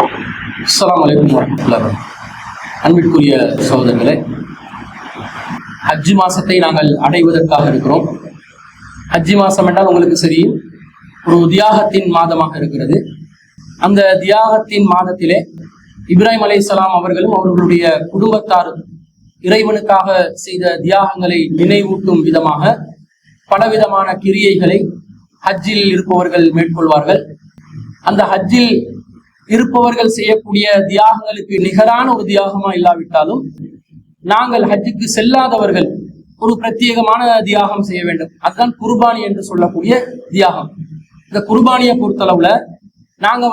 அஸ்ஸலாமு அலைக்கும் வரஹ்மத்துல்லாஹி. அன்பிற்குரிய சகோதரர்களே, ஹஜ் மாசத்தை நாங்கள் அடைவதற்காக இருக்கிறோம். ஹஜ் மாசம் என்றால் உங்களுக்கு சரி, ஒரு தியாகத்தின் மாதமாக இருக்கிறது. அந்த தியாகத்தின் மாதத்திலே இப்ராஹிம் அலைஹிஸ்ஸலாம் அவர்களும் அவர்களுடைய குடும்பத்தாரும் இறைவனுக்காக செய்த தியாகங்களை நினைவூட்டும் விதமாக பலவிதமான கிரியைகளை ஹஜ்ஜில் இருப்பவர்கள் மேற்கொள்வார்கள். அந்த ஹஜ்ஜில் இருப்பவர்கள் செய்யக்கூடிய தியாகங்களுக்கு நிகரான ஒரு தியாகமா இல்லாவிட்டாலும் நாங்கள் ஹஜ்ஜுக்கு செல்லாதவர்கள் ஒரு பிரத்யேகமான தியாகம் செய்ய வேண்டும். அதுதான் குர்பானி என்று சொல்லக்கூடிய தியாகம். இந்த குர்பானியை பொறுத்தளவுல நாங்க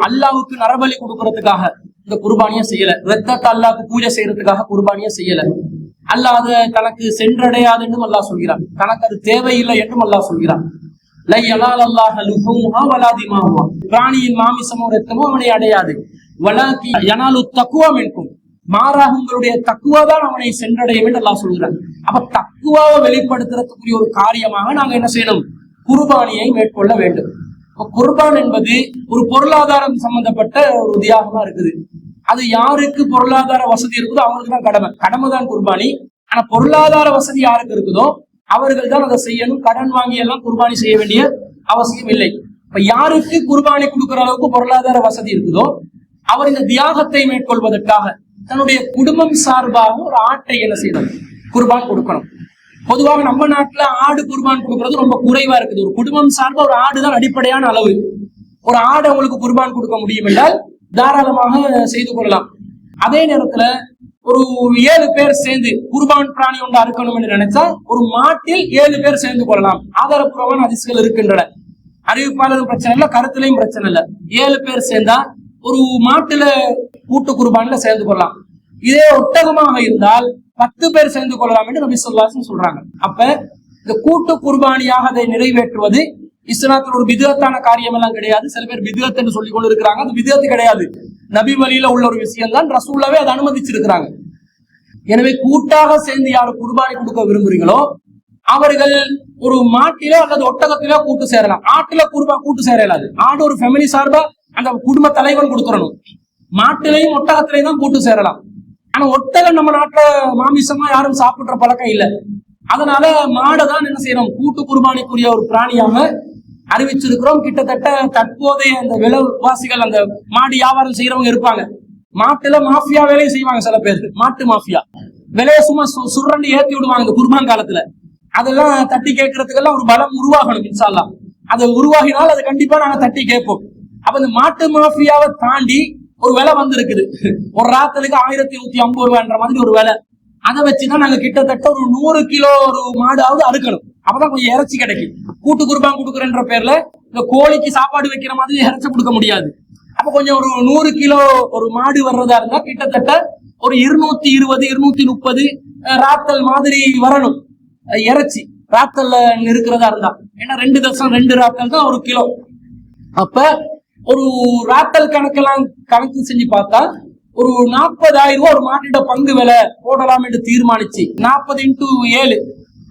அல்லாவுக்கு நரபலி கொடுக்கறதுக்காக இந்த குர்பானியை செய்யல. ரத்தத்தை அல்லாவுக்கு பூஜை செய்யறதுக்காக குர்பானியை செய்யல. அல்லாஹ் அதை தனக்கு சென்றடையாது என்றும் அல்லாஹ் சொல்கிறான். தனக்கு அது தேவையில்லை என்றும் அல்லாஹ் சொல்கிறான். பிராணியின் மாமிசமோ ரத்தமோ அவனை அடையாது. மாறாக உங்களுடைய தக்குவா தான் அவனை சென்றடையும் என்று அல்லாஹ் சொல்கிறான். அப்ப தக்குவாவை வெளிப்படுத்துறதுக்குரிய ஒரு காரியமாக நாங்க என்ன செய்யணும்? குர்பானியை மேற்கொள்ள வேண்டும். குர்பான் என்பது ஒரு பொருளாதாரம் சம்பந்தப்பட்ட ஒரு தியாகமா இருக்குது. அது யாருக்கு பொருளாதார வசதி இருக்குதோ அவங்களுக்கு தான் கடமை தான் குர்பானி. ஆனா பொருளாதார வசதி யாருக்கு இருக்குதோ அவர்கள் தான் அதை செய்யணும். கடன் வாங்கி எல்லாம் குர்பானி செய்ய வேண்டிய அவசியம் இல்லை. இப்ப யாருக்கு குர்பானி கொடுக்கிற அளவுக்கு பொருளாதார வசதி இருக்குதோ அவர் இந்த தியாகத்தை மேற்கொள்வதற்காக தன்னுடைய குடும்பம் சார்பாக ஒரு ஆட்டை என்ன செய்யணும்? குர்பான் கொடுக்கணும். பொதுவாக நம்ம நாட்டுல ஆடு குர்பான் கொடுக்கறது ரொம்ப குறைவா இருக்குது. ஒரு குடும்பம் சார்பா ஒரு ஆடு தான் அடிப்படையான அளவு. ஒரு ஆடு அவங்களுக்கு குர்பான் கொடுக்க முடியும் என்றால் தாராளமாக செய்து கொள்ளலாம். அதே நேரத்துல ஒரு 7 பேர் சேர்ந்து குர்பான் பிராணி ஒன்று அறுக்கணும் என்று நினைச்சா ஒரு மாட்டில் 7 பேர் சேர்ந்து கொள்ளலாம். ஆதாரப்பூர்வமான ஹதீஸ்கள் இருக்கின்றன. அறிவிப்பாளரும் பிரச்சனை இல்லை, கருத்துலையும் பிரச்சனை இல்லை. 7 பேர் சேர்ந்தா ஒரு மாட்டுல கூட்டு குர்பான்ல சேர்ந்து கொள்ளலாம். இதே ஒட்டகமாக இருந்தால் 10 பேர் சேர்ந்து கொள்ளலாம் என்று நபி ஸல்லல்லாஹு அலைஹி வஸல்லம் சொல்றாங்க. அப்ப இந்த கூட்டு குர்பானியாக அதை நிறைவேற்றுவது இஸ்லாத்தில் ஒரு பித்அத்தான காரியம் எல்லாம் கிடையாது. சில பேர் பித்அத் என்று சொல்லிக் கொண்டு இருக்கிறாங்க. அது பித்அத் கிடையாது. நபி வழியில உள்ள ஒரு விஷயம் தான். ரசூலுல்லாஹ்வே அதை அனுமதிச்சிருக்கிறாங்க. எனவே கூட்டாக சேர்ந்து யாரு குர்பானி கொடுக்க விரும்புறீங்களோ அவர்கள் ஒரு மாட்டிலோ அல்லது ஒட்டகத்திலோ கூட்டு சேரலாம். ஆட்டுல கூட்டு சேரலாது. ஆடு ஒரு ஃபேமிலி சார்பா அந்த குடும்ப தலைவன் கொடுத்துடணும். மாட்டிலையும் ஒட்டகத்திலையும் தான் கூட்டு சேரலாம். ஆனா ஒட்டகம் நம்ம நாட்டுல மாமிசமா யாரும் சாப்பிடுற பழக்கம் இல்லை. அதனால மாடை தான் என்ன செய்யறோம்? கூட்டு குர்பானிக்குரிய ஒரு பிராணியாக அறிவிச்சிருக்கிறோம். கிட்டத்தட்ட தற்போதைய அந்த விலைவாசிகள் அந்த மாடு வியாபாரம் செய்யறவங்க இருப்பாங்க. மாட்டுல மாஃபியா வேலையும் செய்வாங்க. சில பேர் மாட்டு மாஃபியா விலைய சும்மா சுரண்டி ஏத்தி விடுவாங்க இந்த குர்பான் காலத்துல. அதெல்லாம் தட்டி கேட்கறதுக்கெல்லாம் ஒரு பலம் உருவாகணும். இன்ஷா அல்லாஹ் அது உருவாகினால் அது கண்டிப்பா நாங்க தட்டி கேட்போம். அப்ப இந்த மாட்டு மாஃபியாவை தாண்டி ஒரு விலை இருக்குது. ஒரு ராத்தலுக்கு 1150 ரூபாய்ன்ற மாதிரி ஒரு விலை. அதை வச்சுதான் நாங்க கிட்டத்தட்ட ஒரு 100 கிலோ ஒரு மாடாவது அறுக்கணும். அப்பதான் கொஞ்சம் இறைச்சி கிடைக்கும். கூட்டு குர்பான் கொடுக்குறன்ற பேர்ல இந்த கோழிக்கு சாப்பாடு வைக்கிற மாதிரி இறைச்சி கொடுக்க முடியாது. அப்ப கொஞ்சம் ஒரு 100 கிலோ ஒரு மாடு வர்றதா இருந்தா கிட்டத்தட்ட ஒரு 220 230 ராத்தல் மாதிரி வரணும் இறைச்சி. ராத்தல்ல இருக்கிறதா இருந்தா ஏன்னா 2.2 ராத்தல் தான் 1 கிலோ. அப்ப ஒரு ராத்தல் கணக்கு செஞ்சு பார்த்தா ஒரு 40,000 ரூபாய் ஒரு மாட்டிட பங்கு விலை போடலாம் என்று தீர்மானிச்சு 40 × 7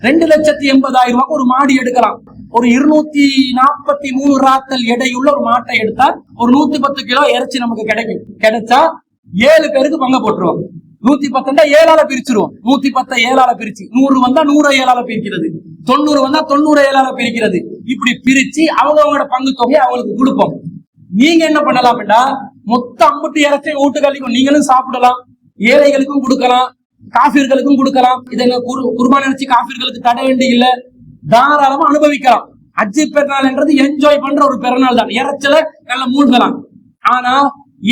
2,80,000 ரூபாய்க்கு ஒரு மாடு எடுக்கலாம். ஒரு 243 ராத்தல் எடையுள்ள ஒரு மாட்டை எடுத்தா ஒரு 110 கிலோ இறைச்சி நமக்கு கிடைக்கும். கிடைச்சா 7 பேருக்கு பங்க போட்டுருவோம். 110 7ஆல பிரிச்சிருவோம். 110 7ஆல பிரிச்சு 100 வந்தா 100 7ஆல பிரிக்கிறது, 90 வந்தா 90 7ஆல பிரிக்கிறது. இப்படி பிரிச்சு அவங்களோட பங்கு தொகையை அவங்களுக்கு கொடுப்போம். நீங்க என்ன பண்ணலாம்டா மொத்த 50 இறைச்சி வீட்டுகளுக்கும் நீங்களும் சாப்பிடலாம், ஏழைகளுக்கும் கொடுக்கலாம், காஃபிர்களுக்கும் கொடுக்கலாம். இது குர்பான் இறைச்சி காஃபிர்களுக்கு தடை வேண்டி இல்ல, தாராளமா அனுபவிக்கலாம். ஹஜ்ஜி பெருநாள் என்றது என்ஜாய் பண்ற ஒரு பெருநாள் தான். இறைச்சல நல்ல மூழ்கலாம். ஆனா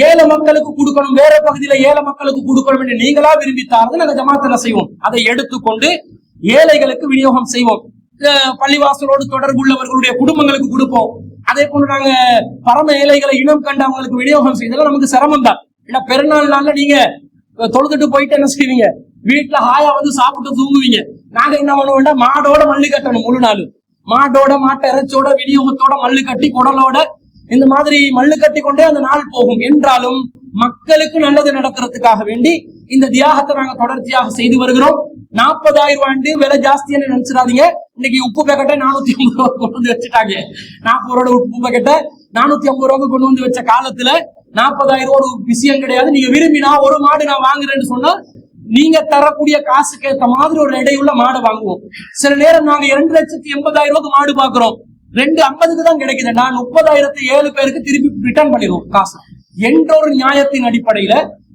ஏழை மக்களுக்கு கொடுக்கணும், வேற பகுதியில ஏழை மக்களுக்கு கொடுக்கணும் என்று நீங்களா விரும்பித்தார்கள் நாங்க ஜமாத்துல செய்வோம். அதை எடுத்துக்கொண்டு ஏழைகளுக்கு விநியோகம் செய்வோம். பள்ளிவாசலோடு தொடர்பு உள்ளவர்களுடைய குடும்பங்களுக்கு கொடுப்போம். அதே போல நாங்க பரம ஏழைகளை இனம் கண்டு அவங்களுக்கு விநியோகம் செய்தாலும் நமக்கு சிரமம் தான். ஏன்னா பெருநாள் நாள்ல நீங்க தொழுதுட்டு போயிட்டு என்ன செய்வீங்க? வீட்டுல ஹாயா சாப்பிட்டு தூங்குவீங்க. நாங்க என்ன பண்ணுவோம்னா மாடோட மல்லு கட்டணும். முழு நாள் மாட்டோட மாட்டை இறைச்சோட விநியோகத்தோட மல்லு கட்டி குடலோட இந்த மாதிரி மல்லு கட்டி கொண்டே அந்த நாள் போகும். என்றாலும் மக்களுக்கு நல்லது நடக்கிறதுக்காக வேண்டி இந்த தியாகத்தை நாங்க தொடர்ச்சியாக செய்து வருகிறோம். 40,000 ரூபாய் விலை ஜாஸ்தின்னு நினைச்சிடாதீங்க. இன்னைக்கு உப்பு பேக்கெட்டை 450 ரூபாய் கொண்டு வந்து வச்சுட்டாங்க. 40 ரூபாய் உப்பு பேக்கெட்டை 450 ரூபாய்க்கு கொண்டு வந்து வச்ச காலத்துல 40,000 ஒரு விஷயம் கிடையாது. நீங்க விரும்பினா ஒரு மாடு நான் வாங்குறேன்னு சொன்னா நீங்க தரக்கூடிய காசுக்கு ஏற்ற மாதிரி ஒரு எடையுள்ள மாடை வாங்குவோம். சில நேரம் நாங்க 2,80,000 மாடு பாக்குறோம், 250க்கு தான் கிடைக்குது. நான் 30,000 7 பேருக்கு திருப்பி ரிட்டர்ன் பண்ணிடுவோம் காசு என்ற ஒரு நியாயத்தின் அடிப்படையில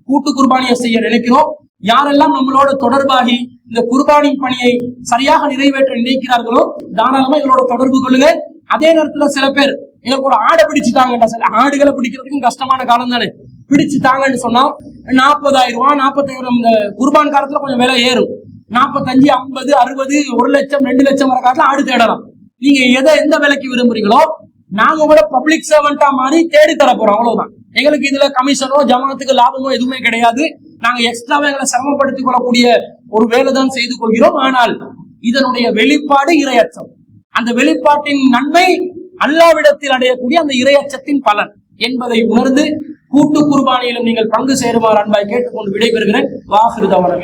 கூட்டு குர்பானியை செய்ய நினைக்கிறோம். யாரெல்லாம் நம்மளோட தொடர்பாகி இந்த குர்பானி பணியை சரியாக நிறைவேற்ற நினைக்கிறார்களோ தாராளமா எங்களோட தொடர்பு கொள்ளுங்க. அதே நேரத்துல சில பேர் எங்களுக்கு ஒரு ஆடை பிடிச்சுட்டாங்கடா, சில ஆடுகளை பிடிக்கிறதுக்கும் கஷ்டமான காலம் தானே, பிடிச்சுட்டாங்கன்னு சொன்னா 40,000 ரூபாய் 45,000 இந்த குர்பான் காலத்துல கொஞ்சம் விலை ஏறும். 45, 50, 60, 1 லட்சம் 2 லட்சம் வர காலத்துல ஆடு தேடலாம். நீங்க எந்த விலைக்கு விரும்புறீங்களோ நாங்க கூட பப்ளிக் சர்வெண்டா மாதிரி தேடி தர போறோம், அவ்வளவுதான். எங்களுக்கு இதுல கமிஷனோ ஜமாத்துக்கு லாபமோ எதுவுமே கிடையாது. நாங்க எக்ஸ்ட்ராவா எங்களை சிரமப்படுத்திக் கொள்ளக்கூடிய ஒரு வேலை தான் செய்து கொள்கிறோம். ஆனால் இதனுடைய வெளிப்பாடு இறையச்சம். அந்த வெளிப்பாட்டின் நன்மை அல்லாவிடத்தில் அடையக்கூடிய அந்த இறையச்சத்தின் பலன் என்பதை உணர்ந்து கூட்டு குர்பானியிலும் நீங்கள் பங்கு சேருமாறு அன்பாய் கேட்டுக்கொண்டு விடைபெறுகிறேன். வாஹிரு தஅவானா.